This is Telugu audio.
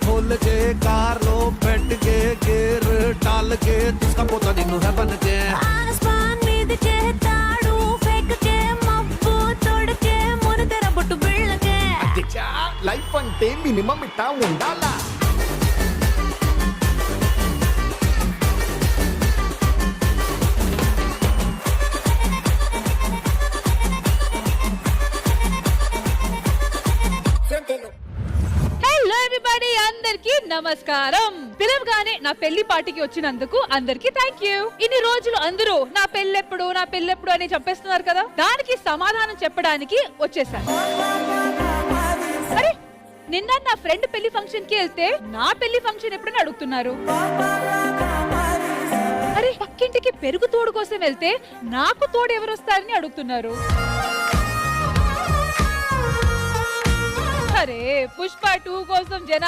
खोल के कार लो बैठ के गेर डाल के తీసుకపోతా నిన్ను హెవెన్ కే ఆస్మాన్ మీదకే తాడు ఫెక్కే మబ్బు తొడకే మునకర బొట్టు బిళ్ళకే అచ్చా లైఫ్ అంటే మినిమం ఇట్టా ఉండాలా. హలో ఎవ్రీబడి, అందరికి నమస్కారం. పిలవగానే నా పెళ్లి పార్టీకి వచ్చినందుకు అందరికి థ్యాంక్ యూ. ఇన్ని రోజులు అందరూ నా పెళ్ళెప్పుడు అని చెప్పేస్తున్నారు కదా, దానికి సమాధానం చెప్పడానికి వచ్చేసాను. అరే నిన్న నా ఫ్రెండ్ పెళ్లి ఫంక్షన్ కి వెళ్తే నా పెళ్లి ఫంక్షన్ ఎప్పుడని అడుగుతున్నారు. అరే పక్కింటికి పెరుగు తోడు కోసం వెళ్తే నాకు తోడు ఎవరు వస్తారని అడుగుతున్నారు. అరే పుష్ప 2 కోసం జనాలు